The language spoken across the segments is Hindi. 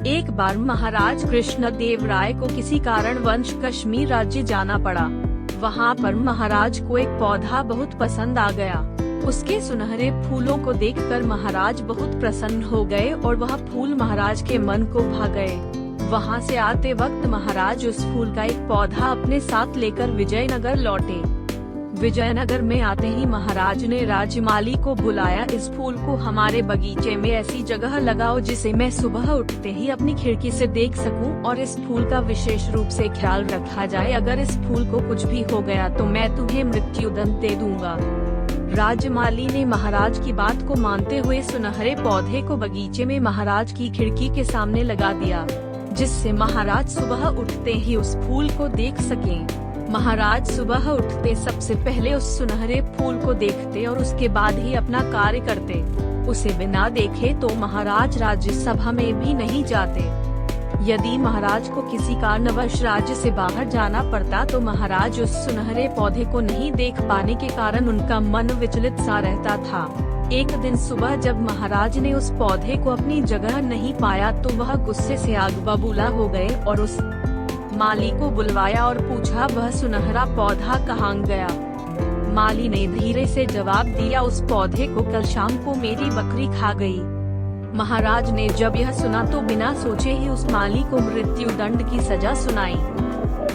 एक बार महाराज कृष्णदेव राय को किसी कारणवश कश्मीर राज्य जाना पड़ा। वहाँ पर महाराज को एक पौधा बहुत पसंद आ गया। उसके सुनहरे फूलों को देखकर महाराज बहुत प्रसन्न हो गए और वह फूल महाराज के मन को भा गए। वहाँ से आते वक्त महाराज उस फूल का एक पौधा अपने साथ लेकर विजयनगर लौटे। विजयनगर में आते ही महाराज ने राजमाली को बुलाया, इस फूल को हमारे बगीचे में ऐसी जगह लगाओ जिसे मैं सुबह उठते ही अपनी खिड़की से देख सकूं, और इस फूल का विशेष रूप से ख्याल रखा जाए। अगर इस फूल को कुछ भी हो गया तो मैं तुम्हें मृत्युदंड दे दूंगा। राजमाली ने महाराज की बात को मानते हुए सुनहरे पौधे को बगीचे में महाराज की खिड़की के सामने लगा दिया, जिससे महाराज सुबह उठते ही उस फूल को देख सकें। महाराज सुबह उठते सबसे पहले उस सुनहरे फूल को देखते और उसके बाद ही अपना कार्य करते। उसे बिना देखे तो महाराज राज्यसभा में भी नहीं जाते। यदि महाराज को किसी कारणवश राज्य से बाहर जाना पड़ता तो महाराज उस सुनहरे पौधे को नहीं देख पाने के कारण उनका मन विचलित सा रहता था। एक दिन सुबह जब महाराज ने उस पौधे को अपनी जगह नहीं पाया तो वह गुस्से से आग बबूला हो गए और उस माली को बुलवाया और पूछा, वह सुनहरा पौधा कहाँ गया? माली ने धीरे से जवाब दिया, उस पौधे को कल शाम को मेरी बकरी खा गई। महाराज ने जब यह सुना तो बिना सोचे ही उस माली को मृत्युदंड की सजा सुनाई।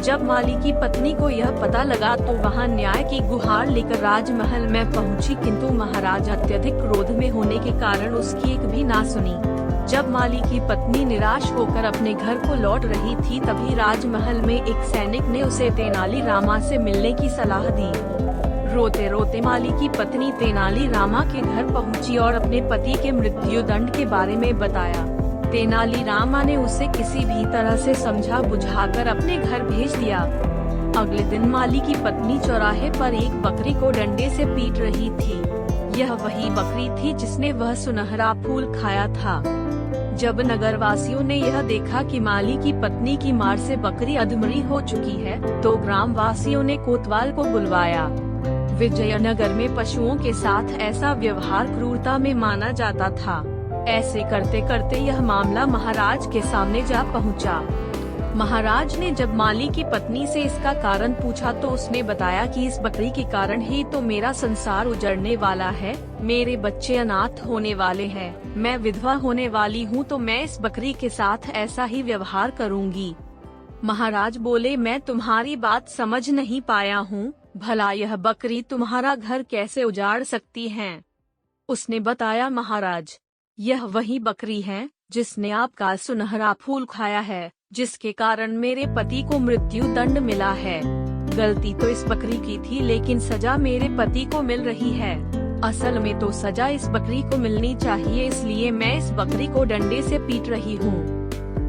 जब माली की पत्नी को यह पता लगा तो वहां न्याय की गुहार लेकर राजमहल में पहुंची, किंतु महाराज अत्यधिक क्रोध में होने के कारण उसकी एक भी ना सुनी। जब माली की पत्नी निराश होकर अपने घर को लौट रही थी तभी राजमहल में एक सैनिक ने उसे तेनाली रामा से मिलने की सलाह दी। रोते रोते माली की पत्नी तेनाली रामा के घर पहुंची और अपने पति के मृत्युदंड के बारे में बताया। तेनाली रामा ने उसे किसी भी तरह से समझा बुझाकर अपने घर भेज दिया। अगले दिन माली की पत्नी चौराहे पर एक बकरी को डंडे से पीट रही थी। यह वही बकरी थी जिसने वह सुनहरा फूल खाया था। जब नगरवासियों ने यह देखा कि माली की पत्नी की मार से बकरी अधमरी हो चुकी है तो ग्रामवासियों ने कोतवाल को बुलवाया। विजयनगर में पशुओं के साथ ऐसा व्यवहार क्रूरता में माना जाता था। ऐसे करते करते यह मामला महाराज के सामने जा पहुंचा। महाराज ने जब माली की पत्नी से इसका कारण पूछा तो उसने बताया कि इस बकरी के कारण ही तो मेरा संसार उजड़ने वाला है, मेरे बच्चे अनाथ होने वाले हैं, मैं विधवा होने वाली हूँ, तो मैं इस बकरी के साथ ऐसा ही व्यवहार करूँगी। महाराज बोले, मैं तुम्हारी बात समझ नहीं पाया हूँ, भला यह बकरी तुम्हारा घर कैसे उजाड़ सकती है? उसने बताया, महाराज यह वही बकरी है जिसने आपका सुनहरा फूल खाया है, जिसके कारण मेरे पति को मृत्यु दंड मिला है। गलती तो इस बकरी की थी लेकिन सजा मेरे पति को मिल रही है। असल में तो सजा इस बकरी को मिलनी चाहिए, इसलिए मैं इस बकरी को डंडे से पीट रही हूँ।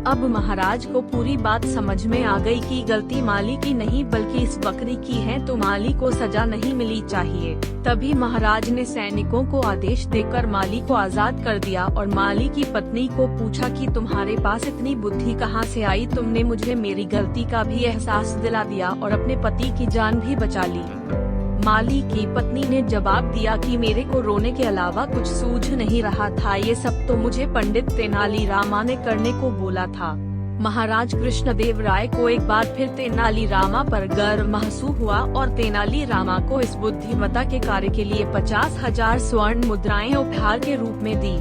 अब महाराज को पूरी बात समझ में आ गई कि गलती माली की नहीं बल्कि इस बकरी की है, तो माली को सजा नहीं मिली चाहिए। तभी महाराज ने सैनिकों को आदेश देकर माली को आजाद कर दिया और माली की पत्नी को पूछा कि तुम्हारे पास इतनी बुद्धि कहाँ से आई, तुमने मुझे मेरी गलती का भी एहसास दिला दिया और अपने पति की जान भी बचा ली। माली की पत्नी ने जवाब दिया कि मेरे को रोने के अलावा कुछ सूझ नहीं रहा था, ये सब तो मुझे पंडित तेनाली रामा ने करने को बोला था। महाराज कृष्णदेव राय को एक बार फिर तेनाली रामा पर गर्व महसूस हुआ और तेनाली रामा को इस बुद्धिमत्ता के कार्य के लिए 50,000 स्वर्ण मुद्राएं उपहार के रूप में दी।